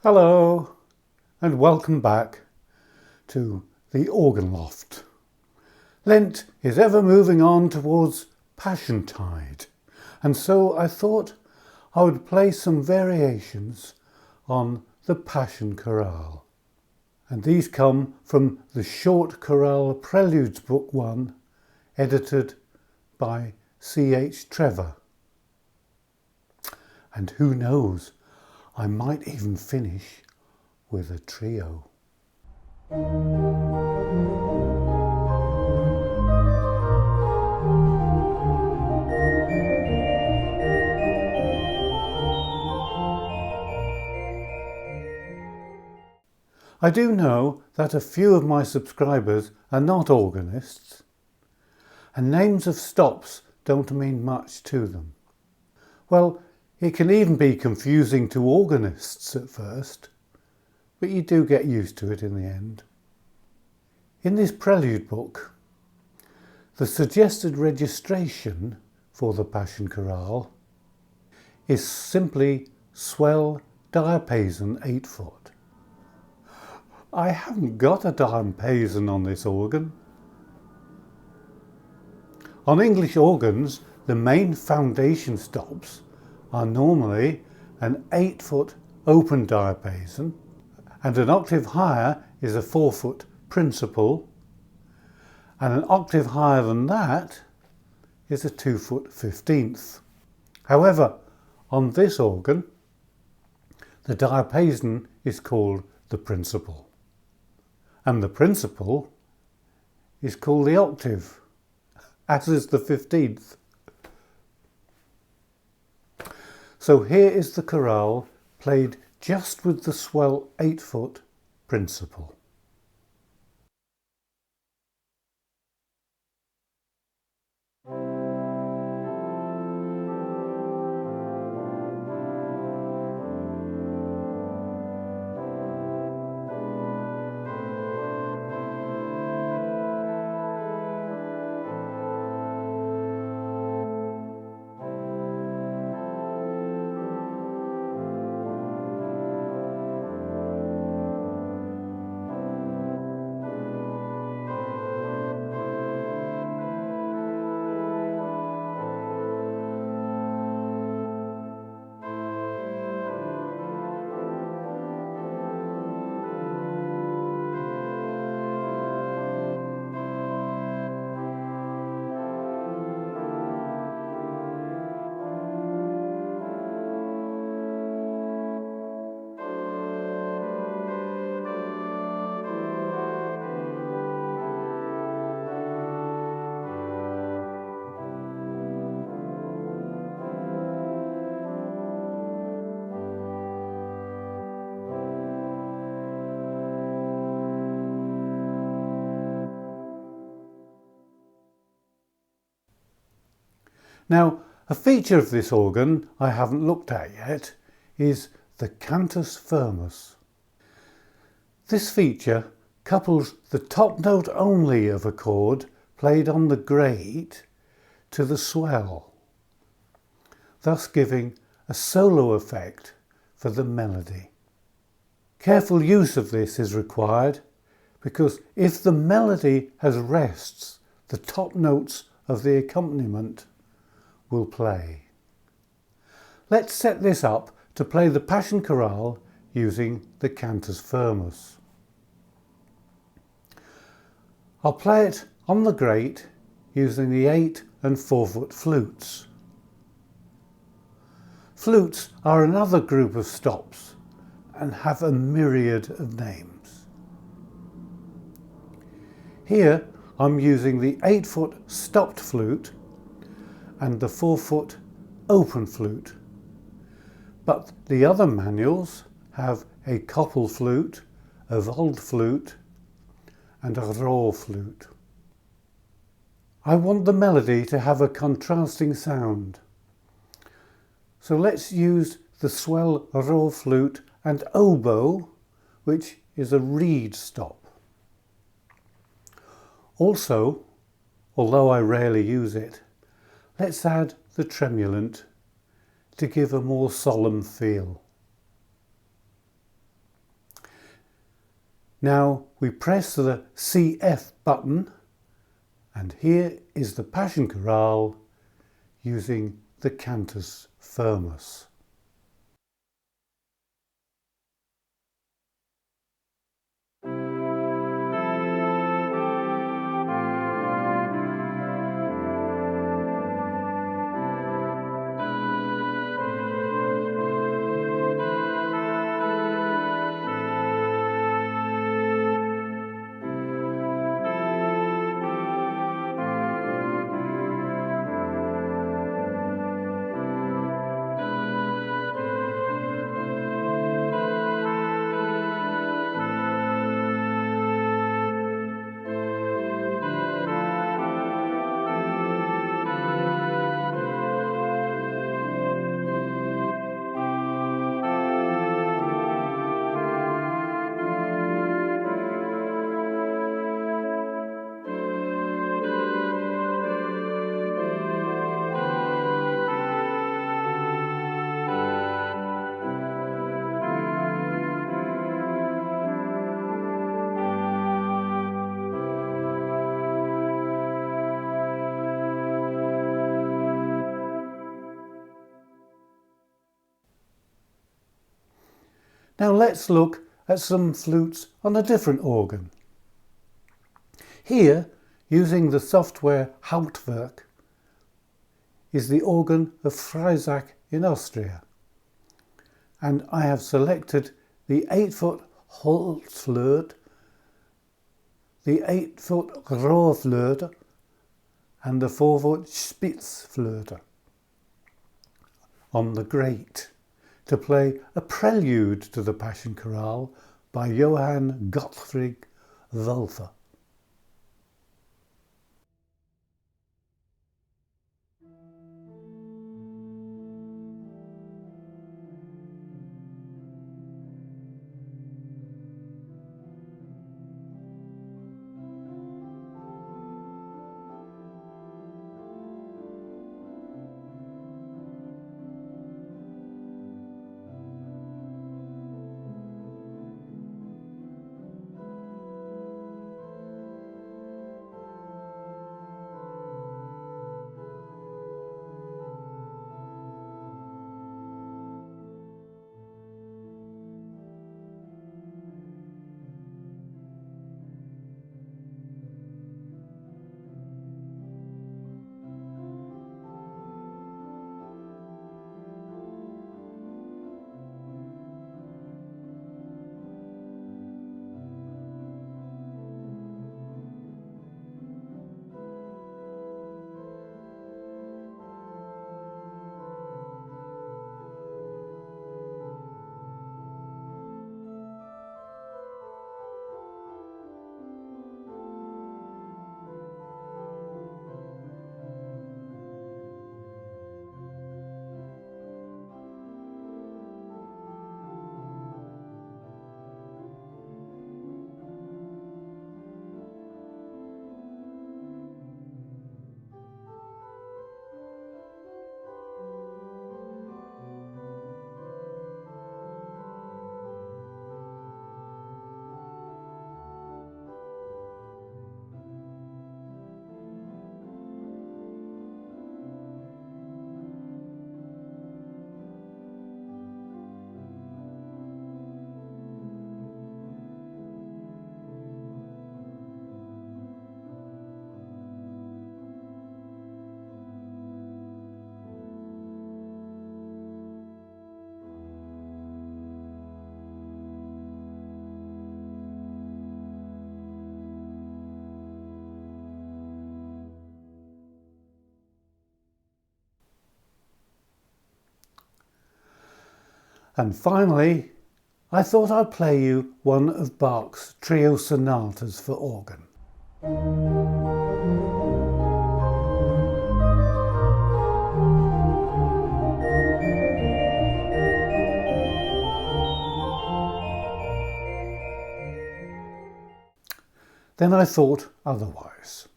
Hello and welcome back to the organ loft. Lent is ever moving on towards Passiontide, and so I thought I would play some variations on the Passion Chorale. And these come from the Short Chorale Preludes Book 1, edited by C.H. Trevor. And who knows, I might even finish with a trio. I do know that a few of my subscribers are not organists, and names of stops don't mean much to them. Well, it can even be confusing to organists at first, but you do get used to it in the end. In this prelude book, the suggested registration for the Passion Chorale is simply swell diapason 8-foot. I haven't got a diapason on this organ. On English organs, the main foundation stops are normally an 8-foot open diapason, and an octave higher is a 4-foot principal, and an octave higher than that is a 2-foot 15th. However, on this organ, the diapason is called the principal, and the principal is called the octave, as is the 15th. So here is the chorale played just with the swell 8-foot principal. Now, a feature of this organ I haven't looked at yet is the Cantus Firmus. This feature couples the top note only of a chord played on the grade to the swell, thus giving a solo effect for the melody. Careful use of this is required because if the melody has rests, the top notes of the accompaniment will play. Let's set this up to play the Passion Chorale using the Cantus Firmus. I'll play it on the grate using the 8 and 4-foot flutes. Flutes are another group of stops and have a myriad of names. Here I'm using the 8-foot stopped flute and the 4-foot open flute, but the other manuals have a koppel flute, a Wald flute and a rohr flute. I want the melody to have a contrasting sound, so let's use the swell rohr flute and oboe, which is a reed stop. Also, although I rarely use it, let's add the tremulant to give a more solemn feel. Now we press the CF button, and here is the Passion Chorale using the Cantus Firmus. Now let's look at some flutes on a different organ. Here, using the software Hauptwerk, is the organ of Freisach in Austria. And I have selected the 8-foot Holzflute, the 8-foot Rohrflöte and the 4-foot Spitzflöte on the grate to play a prelude to the Passion Chorale by Johann Gottfried Walther. And finally, I thought I'd play you one of Bach's Trio Sonatas for organ. Then I thought otherwise.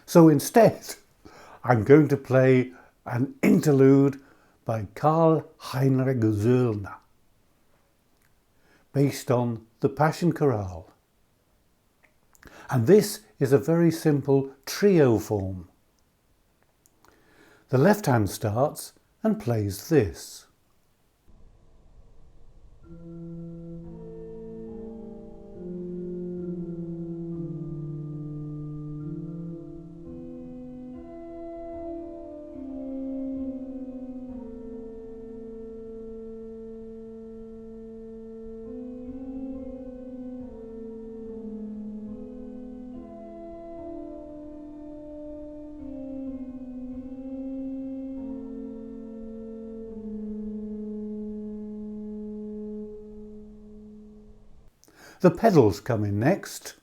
So instead, I'm going to play an interlude by Karl Heinrich Zöller, based on the Passion Chorale and this is a very simple trio form. The left hand starts and plays this. The pedals come in next.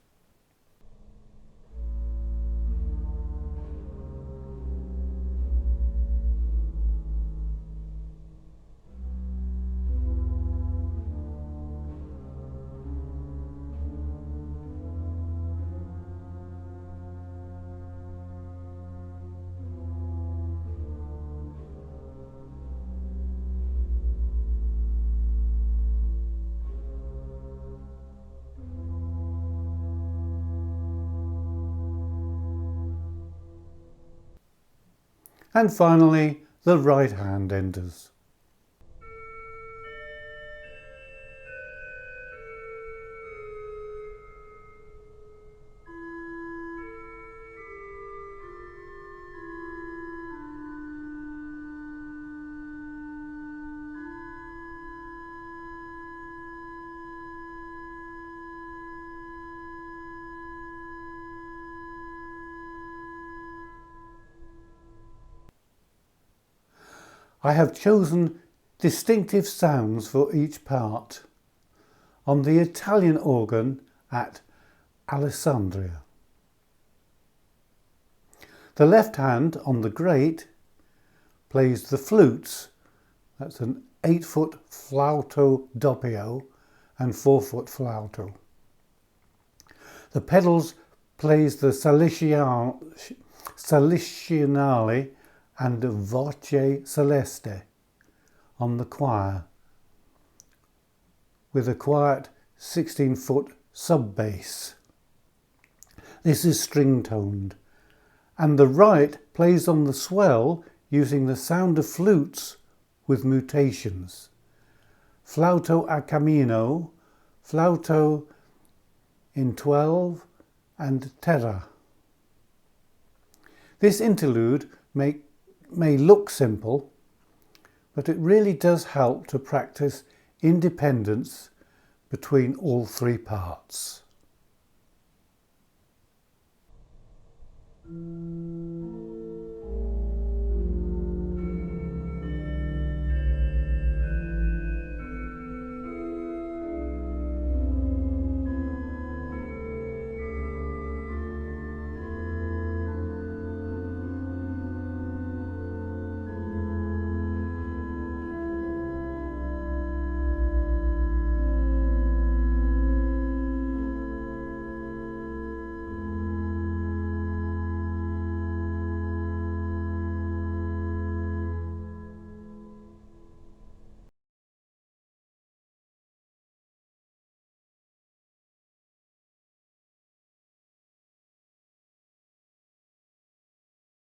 And finally, the right hand enters. I have chosen distinctive sounds for each part on the Italian organ at Alessandria. The left hand on the grate plays the flutes. That's an 8-foot flauto doppio and 4-foot flauto. The pedals plays the Salicionale and Voce Celeste on the choir with a quiet 16-foot sub-bass. This is string-toned, and the right plays on the swell using the sound of flutes with mutations. Flauto a camino, flauto in 12 and terra. This interlude may look simple, but it really does help to practice independence between all three parts.